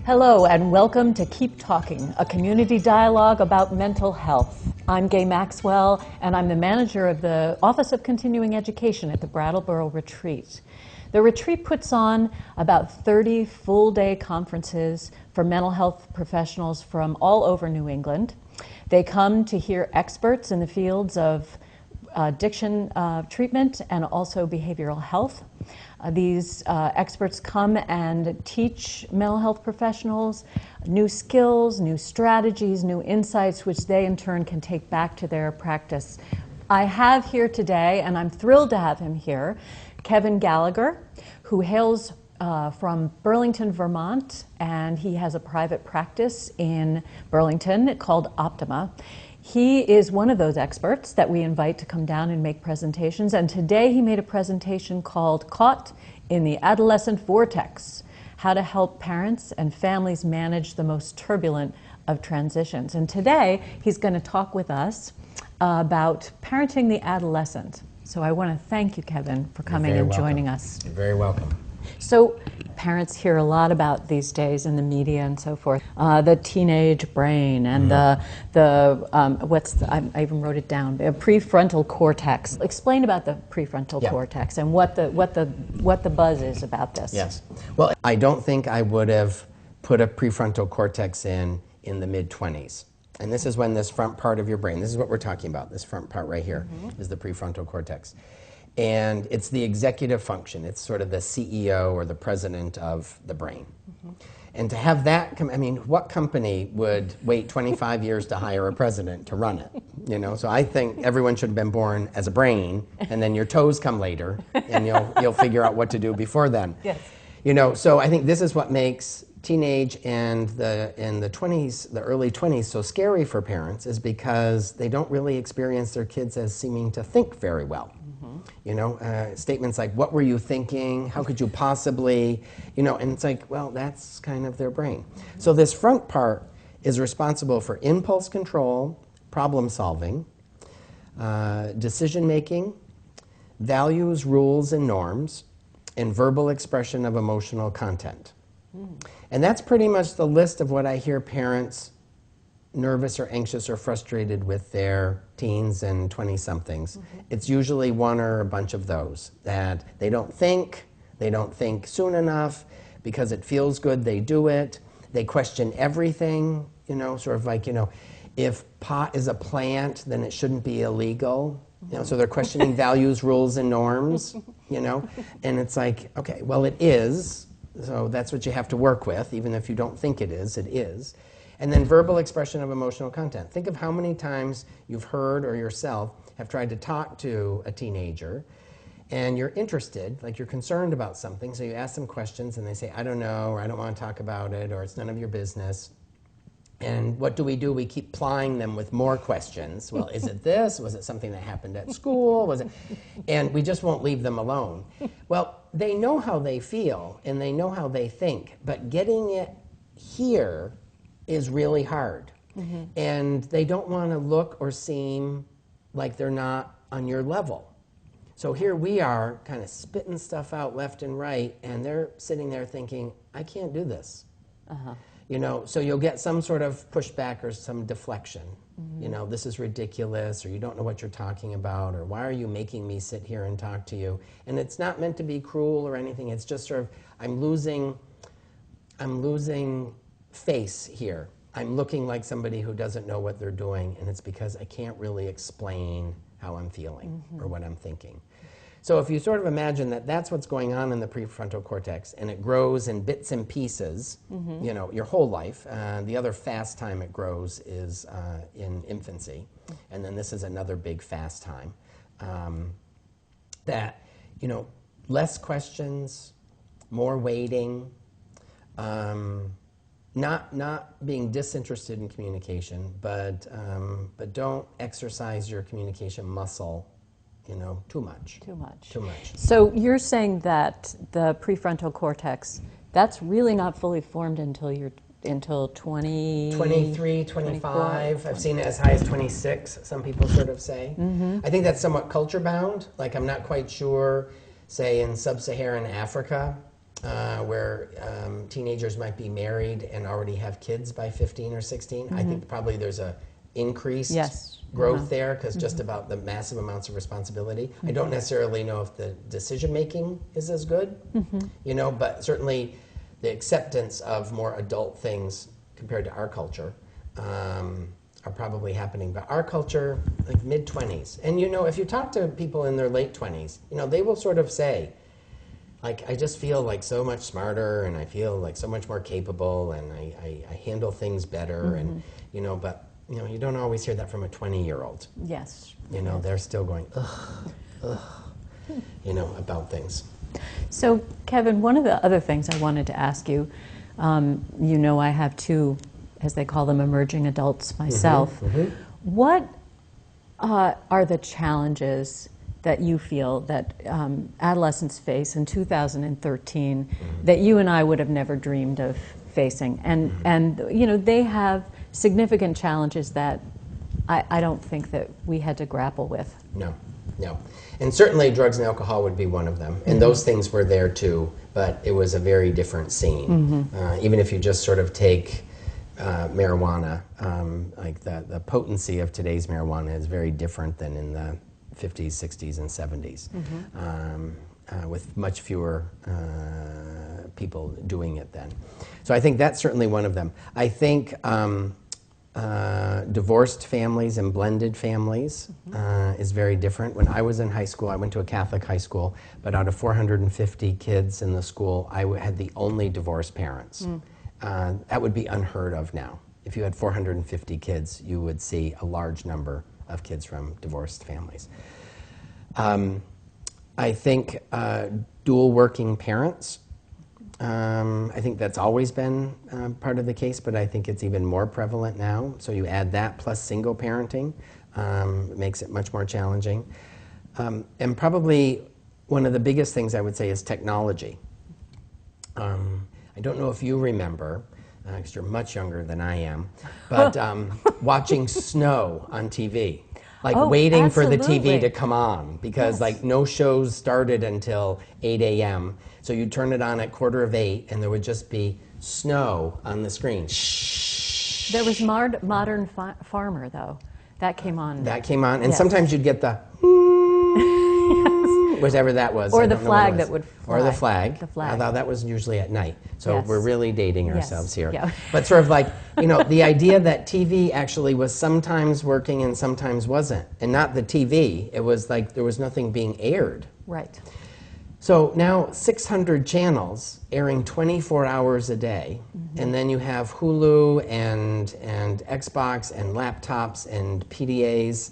Hello and welcome to Keep Talking, a community dialogue about mental health. I'm Gay Maxwell and I'm the manager of the Office of Continuing Education at the Brattleboro Retreat. The retreat puts on about 30 full-day conferences for mental health professionals from all over New England. They come to hear experts in the fields of addiction treatment and also behavioral health. These experts come and teach mental health professionals new skills, new strategies, new insights, which they in turn can take back to their practice. I have here today, and I'm thrilled to have him here, Kevin Gallagher, who hails from Burlington, Vermont, and he has a private practice in Burlington called Optima. He is one of those experts that we invite to come down and make presentations, and today he made a presentation called Caught in the Adolescent Vortex: How to Help Parents and Families Manage the Most Turbulent of Transitions. And today he's going to talk with us about parenting the adolescent. So I want to thank you, Kevin, for coming and joining us. You're very welcome. So parents hear a lot about these days in the media and so forth, the teenage brain and I even wrote it down, the prefrontal cortex. Explain about the prefrontal cortex and what the buzz is about this. Yes. Well, I don't think I would have put a prefrontal cortex in the mid-20s. And this is when this front part of your brain, this is what we're talking about, this front part right here is the prefrontal cortex. And it's the executive function. It's sort of the CEO or the president of the brain. And to have that, I mean, what company would wait 25 years to hire a president to run it? You know, so I think everyone should have been born as a brain, and then your toes come later, and you'll figure out what to do before then. Yes. You know, so I think this is what makes teenage and the 20s, the early 20s, so scary for parents, is because they don't really experience their kids as seeming to think very well. You know, statements like, what were you thinking? How could you possibly? You know, and it's like, well, that's kind of their brain. So this front part is responsible for impulse control, problem solving, decision making, values, rules, and norms, and verbal expression of emotional content. And that's pretty much the list of what I hear parents nervous or anxious or frustrated with their teens and 20-somethings. It's usually one or a bunch of those, that they don't think soon enough, because it feels good, they do it, they question everything, you know, sort of like, you know, if pot is a plant, then it shouldn't be illegal, you know, so they're questioning values, rules, and norms, you know, and it's like, okay, well, it is, so that's what you have to work with, even if you don't think it is, it is. And then verbal expression of emotional content. Think of how many times you've heard or yourself have tried to talk to a teenager and you're interested, like you're concerned about something, so you ask them questions and they say, I don't know, or I don't want to talk about it, or it's none of your business. And what do? We keep plying them with more questions. Well, is it this? Was it something that happened at school? Was it? And we just won't leave them alone. Well, they know how they feel and they know how they think, but getting it here is really hard. And they don't want to look or seem like they're not on your level. So here we are kind of spitting stuff out left and right, and they're sitting there thinking, I can't do this. You know, so you'll get some sort of pushback or some deflection. You know, this is ridiculous, or you don't know what you're talking about, or why are you making me sit here and talk to you? And it's not meant to be cruel or anything. It's just sort of, I'm losing face here. I'm looking like somebody who doesn't know what they're doing, and it's because I can't really explain how I'm feeling or what I'm thinking. So if you sort of imagine that that's what's going on in the prefrontal cortex, and it grows in bits and pieces, you know, your whole life. The other fast time it grows is in infancy, and then this is another big fast time. That, you know, less questions, more waiting, not being disinterested in communication, but don't exercise your communication muscle, you know, too much. Too much. So you're saying that the prefrontal cortex, that's really not fully formed until 23, 25. I've seen it as high as 26, some people sort of say. I think that's somewhat culture bound. Like, I'm not quite sure, say in sub-Saharan Africa, where teenagers might be married and already have kids by 15 or 16. I think probably there's a increased growth there because just about the massive amounts of responsibility. I don't necessarily know if the decision making is as good, you know, but certainly the acceptance of more adult things compared to our culture are probably happening. But our culture, like mid-20s, and you know, if you talk to people in their late 20s, you know, they will sort of say, like, I just feel like so much smarter, and I feel like so much more capable, and I handle things better, and you know, but you know, you don't always hear that from a 20-year-old. Yes. You know, they're still going, ugh, you know, about things. So, Kevin, one of the other things I wanted to ask you, you know, I have two, as they call them, emerging adults myself. What are the challenges that you feel that adolescents face in 2013 that you and I would have never dreamed of facing? And you know, they have significant challenges that I don't think that we had to grapple with. No. And certainly drugs and alcohol would be one of them. And those things were there too, but it was a very different scene. Even if you just sort of take marijuana, like the potency of today's marijuana is very different than in the 50s, 60s, and 70s, with much fewer people doing it then. So I think that's certainly one of them. I think divorced families and blended families is very different. When I was in high school, I went to a Catholic high school, but out of 450 kids in the school, I had the only divorced parents. That would be unheard of now. If you had 450 kids, you would see a large number of kids from divorced families. I think dual working parents, I think that's always been part of the case, but I think it's even more prevalent now. So you add that plus single parenting, it makes it much more challenging. And probably one of the biggest things I would say is technology. I don't know if you remember, because you're much younger than I am, but watching snow on TV. Like waiting for the TV to come on because like no shows started until 8 a.m. So you'd turn it on at 7:45 and there would just be snow on the screen. Shh. There was Modern Farmer though. That came on. That came on and sometimes you'd get the whatever that was. Or the flag that would fly. Or the flag. The flag. Although that was usually at night. So we're really dating ourselves here. Yeah. But sort of like, you know, the idea that TV actually was sometimes working and sometimes wasn't. And not the TV. It was like there was nothing being aired. Right. So now 600 channels airing 24 hours a day. And then you have Hulu and Xbox and laptops and PDAs.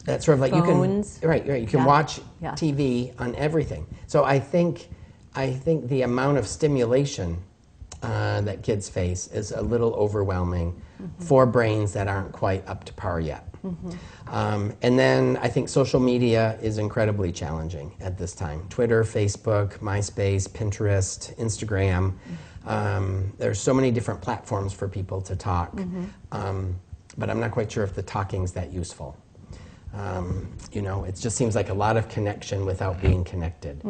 That's sort of like Phones. you can watch TV on everything. So I think the amount of stimulation that kids face is a little overwhelming for brains that aren't quite up to par yet. And then I think social media is incredibly challenging at this time. Twitter, Facebook, MySpace, Pinterest, Instagram. There's so many different platforms for people to talk. But I'm not quite sure if the talking's that useful. You know, it just seems like a lot of connection without being connected.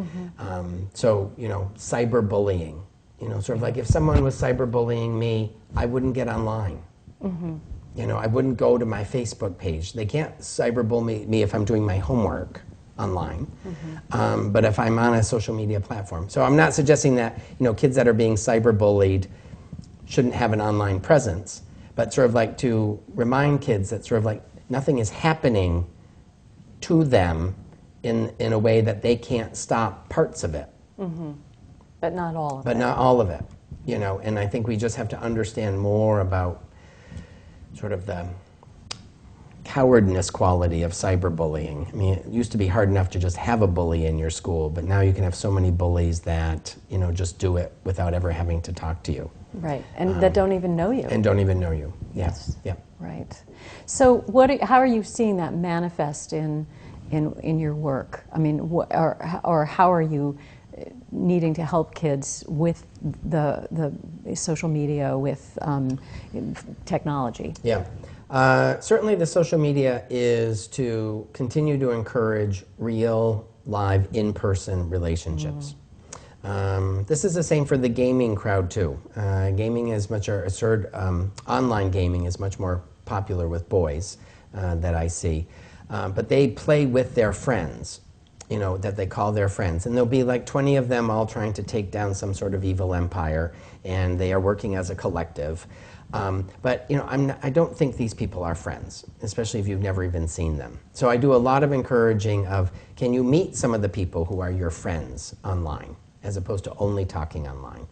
So, you know, cyberbullying. You know, sort of like if someone was cyberbullying me, I wouldn't get online. You know, I wouldn't go to my Facebook page. They can't cyberbully me if I'm doing my homework online, but if I'm on a social media platform. So I'm not suggesting that, you know, kids that are being cyberbullied shouldn't have an online presence, but sort of like to remind kids that sort of like nothing is happening to them in a way that they can't stop parts of it. But not all of it. But not all of it, you know, and I think we just have to understand more about sort of the cowardness quality of cyberbullying. I mean, it used to be hard enough to just have a bully in your school, but now you can have so many bullies that, you know, just do it without ever having to talk to you. Right, and that don't even know you. And don't even know you. Yes. Yeah. Right. So how are you seeing that manifest in your work? I mean, or how are you needing to help kids with the social media, with technology? Yeah. Certainly the social media is to continue to encourage real, live, in-person relationships. This is the same for the gaming crowd too. Gaming is much, online gaming is much more popular with boys that I see. But they play with their friends, that they call their friends. And there'll be like 20 of them all trying to take down some sort of evil empire, and they are working as a collective. But I don't think these people are friends, especially if you've never even seen them. So I do a lot of encouraging of, can you meet some of the people who are your friends online, as opposed to only talking online?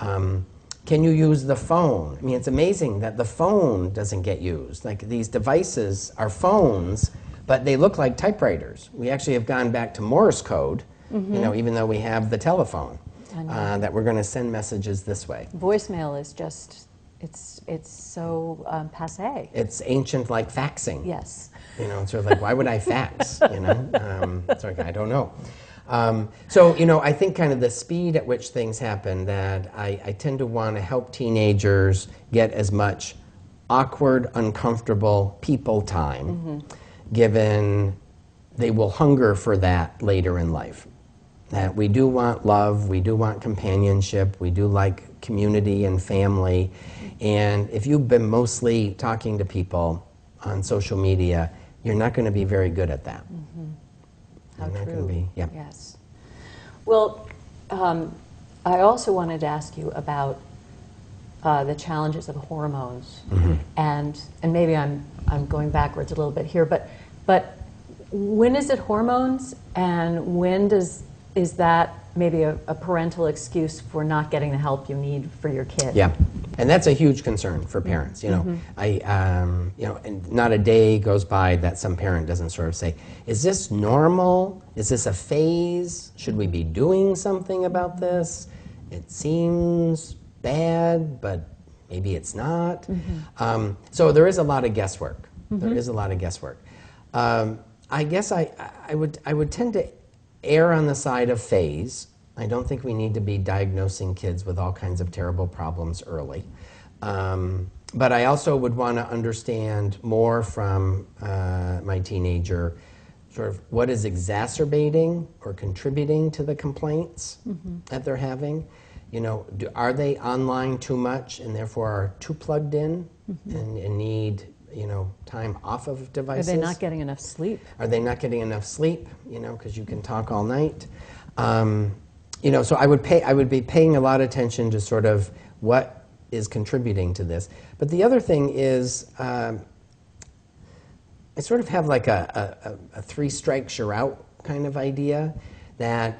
Mm-hmm. Can you use the phone? I mean, it's amazing that the phone doesn't get used. Like, these devices are phones, but they look like typewriters. We actually have gone back to Morse code, mm-hmm. Even though we have the telephone, that we're going to send messages this way. Voicemail is just, it's so passé. It's ancient, like faxing. Yes. It's sort of like, why would I fax? It's like, I don't know. I think kind of the speed at which things happen, that I tend to want to help teenagers get as much awkward, uncomfortable people time, mm-hmm. given they will hunger for that later in life. That we do want love, we do want companionship, we do like community and family. And if you've been mostly talking to people on social media, you're not going to be very good at that. Mm-hmm. How true. Yeah. Yes. Well, I also wanted to ask you about the challenges of hormones, mm-hmm. and maybe I'm going backwards a little bit here, but when is it hormones, and when is that maybe a parental excuse for not getting the help you need for your kid? Yeah, and that's a huge concern for parents. Mm-hmm. And not a day goes by that some parent doesn't sort of say, "Is this normal? Is this a phase? Should we be doing something about this? It seems bad, but maybe it's not." Mm-hmm. So there is a lot of guesswork. Mm-hmm. There is a lot of guesswork. I guess I would tend to err on the side of phase. I don't think we need to be diagnosing kids with all kinds of terrible problems early. But I also would want to understand more from my teenager, sort of what is exacerbating or contributing to the complaints mm-hmm. that they're having. Are they online too much and therefore are too plugged in mm-hmm. and need time off of devices? Are they not getting enough sleep? Are they not getting enough sleep? Because you can talk all night. So I would be paying a lot of attention to sort of what is contributing to this. But the other thing is, I sort of have like a 3 strikes you're out kind of idea. That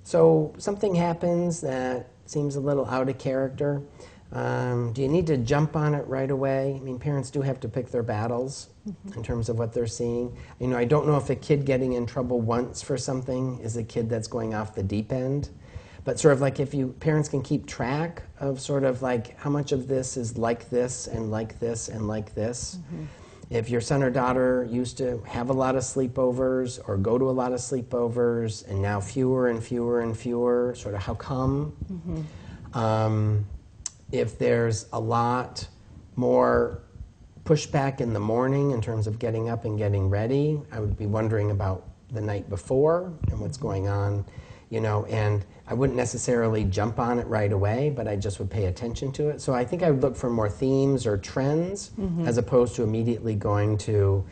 so something happens that seems a little out of character. Do you need to jump on it right away? I mean, parents do have to pick their battles mm-hmm. in terms of what they're seeing. I don't know if a kid getting in trouble once for something is a kid that's going off the deep end. But sort of like if parents can keep track of sort of like how much of this is like this and like this and like this. Mm-hmm. If your son or daughter used to have a lot of sleepovers or go to a lot of sleepovers and now fewer and fewer and fewer, sort of how come? Mm-hmm. If there's a lot more pushback in the morning in terms of getting up and getting ready, I would be wondering about the night before and what's going on, and I wouldn't necessarily jump on it right away, but I just would pay attention to it. So I think I would look for more themes or trends mm-hmm. as opposed to immediately going to,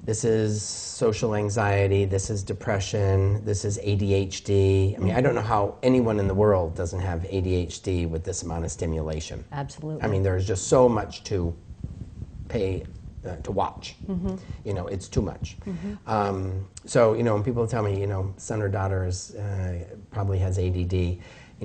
this is social anxiety, this is depression, this is ADHD. I mean, I don't know how anyone in the world doesn't have ADHD with this amount of stimulation. Absolutely. I mean, there's just so much to pay, to watch. Mm-hmm. It's too much. Mm-hmm. So, when people tell me, son or daughter probably has ADD,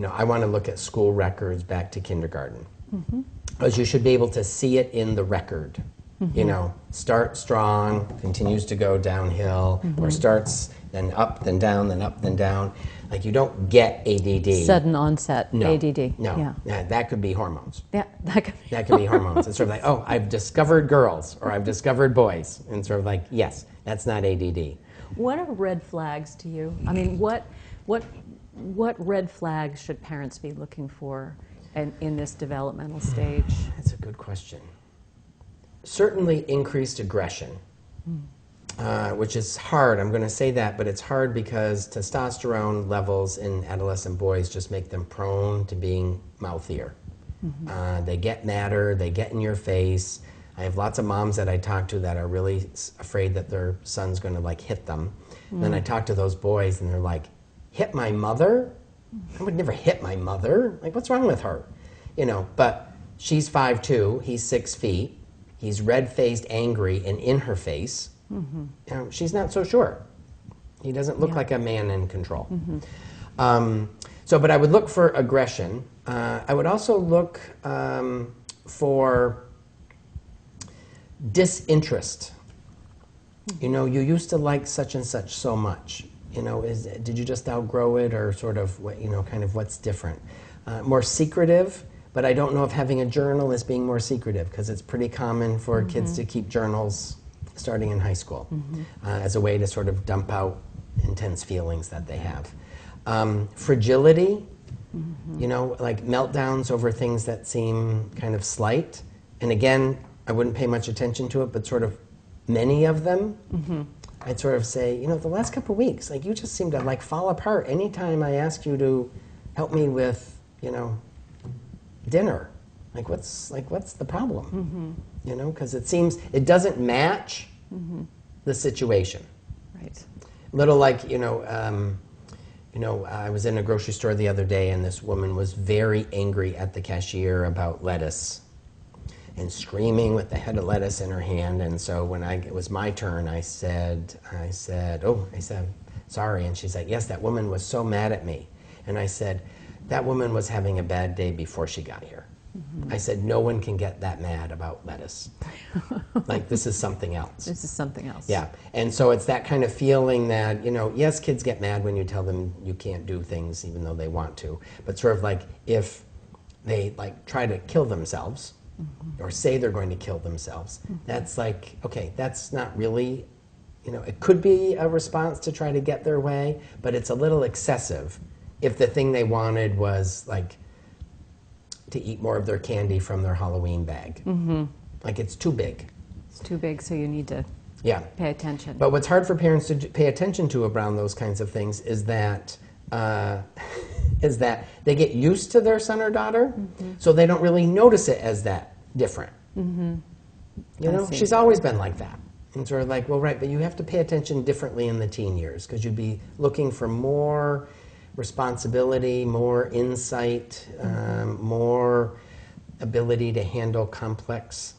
I want to look at school records back to kindergarten. Mm-hmm. Because you should be able to see it in the record. Mm-hmm. Start strong, continues to go downhill, mm-hmm. or starts then up, then down, then up, then down. Like, you don't get ADD. Sudden onset ADD. No, yeah, that could be hormones. Yeah, that could be hormones. It's sort of like, oh, I've discovered girls, or I've discovered boys. And sort of like, yes, that's not ADD. What are red flags to you? I mean, what red flags should parents be looking for in this developmental stage? That's a good question. Certainly increased aggression. which is hard. I'm going to say that, but it's hard because testosterone levels in adolescent boys just make them prone to being mouthier. They get madder, they get in your face. I have lots of moms that I talk to that are really afraid that their son's going to like hit them. Then I talk to those boys and they're like, hit my mother? I would never hit my mother. Like, what's wrong with her? You know, but she's 5'2", he's 6 feet. He's red-faced, angry, and in her face. You know, she's not so sure. He doesn't look like a man in control. But I would look for aggression. I would also look for disinterest. You know, you used to like such and such so much. You know, did you just outgrow it, or sort of what, you know, kind of what's different? More secretive. But I don't know if having a journal is being more secretive, because it's pretty common for kids to keep journals starting in high school as a way to sort of dump out intense feelings that they have. Fragility, you know, like meltdowns over things that seem kind of slight. And again, I wouldn't pay much attention to it, but sort of many of them, I'd sort of say, you know, the last couple of weeks, like you just seem to like fall apart anytime I ask you to help me with, you know, dinner. Like what's the problem? You know, because it seems it doesn't match the situation. Right. Little like, you know, I was in a grocery store the other day and this woman was very angry at the cashier about lettuce and screaming with the head of lettuce in her hand. And so when it was my turn, I said, sorry. And she's like, yes, that woman was so mad at me. And I said, that woman was having a bad day before she got here. I said, no one can get that mad about lettuce. Like, this is something else. This is something else. Yeah. And so it's that kind of feeling that, you know, yes, kids get mad when you tell them you can't do things even though they want to. But sort of like if they like try to kill themselves or say they're going to kill themselves, that's like, okay, that's not really, you know, it could be a response to try to get their way, but it's a little excessive if the thing they wanted was like to eat more of their candy from their Halloween bag. Like it's too big. It's too big, so you need to pay attention. But what's hard for parents to pay attention to around those kinds of things is that they get used to their son or daughter, so they don't really notice it as that different. You know, she's always been like that. And sort of like, well, right, but you have to pay attention differently in the teen years, because you'd be looking for more responsibility, more insight, more ability to handle complex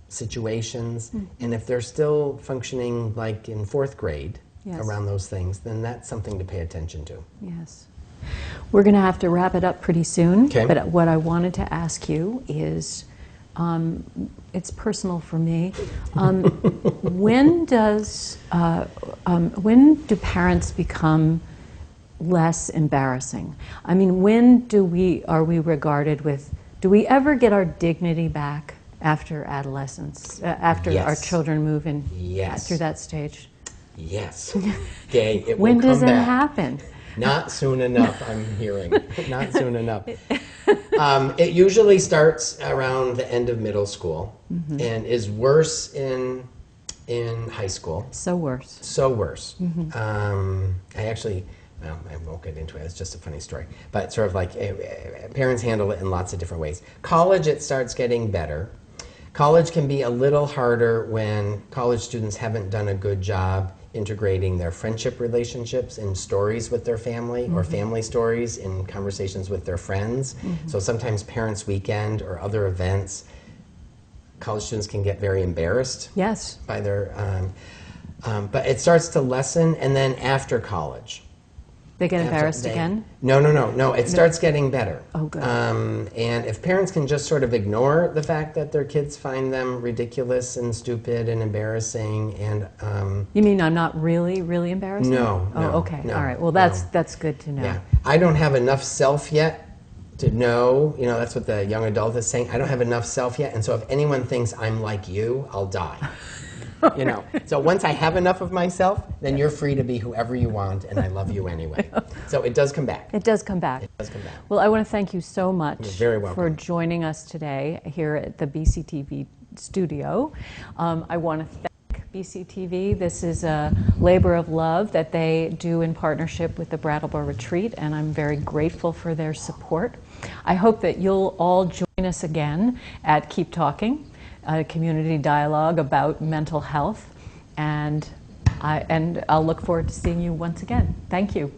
situations. And if they're still functioning like in 4th grade around those things, then that's something to pay attention to. Yes. We're going to have to wrap it up pretty soon. Okay. But what I wanted to ask you is, it's personal for me. When do parents become less embarrassing? I mean, when are we regarded with, do we ever get our dignity back after adolescence, after our children move in through that stage? Yes. Okay, it when will come does it back. happen? Not soon enough, I'm hearing. Not soon enough. It usually starts around the end of middle school and is worse in high school. So worse. So worse. I actually, well, I won't get into it. It's just a funny story. But sort of like parents handle it in lots of different ways. College, it starts getting better. College can be a little harder when college students haven't done a good job integrating their friendship relationships in stories with their family or family stories in conversations with their friends. So sometimes Parents' Weekend or other events, college students can get very embarrassed by their, but it starts to lessen, and then after college. They get embarrassed again? No. It starts getting better. Oh, good. And if parents can just sort of ignore the fact that their kids find them ridiculous and stupid and embarrassing, and you mean I'm not really embarrassing? No. Okay. No, all right. Well, that's good to know. Yeah. I don't have enough self yet to know. You know, that's what the young adult is saying. I don't have enough self yet, and so if anyone thinks I'm like you, I'll die. You know, so once I have enough of myself, then you're free to be whoever you want, and I love you anyway. So it does come back. It does come back. It does come back. Well, I want to thank you so much You're very welcome. for joining us today here at the BCTV studio. I want to thank BCTV. This is a labor of love that they do in partnership with the Brattleboro Retreat, and I'm very grateful for their support. I hope that you'll all join us again at Keep Talking, a community dialogue about mental health, and I'll look forward to seeing you once again. Thank you.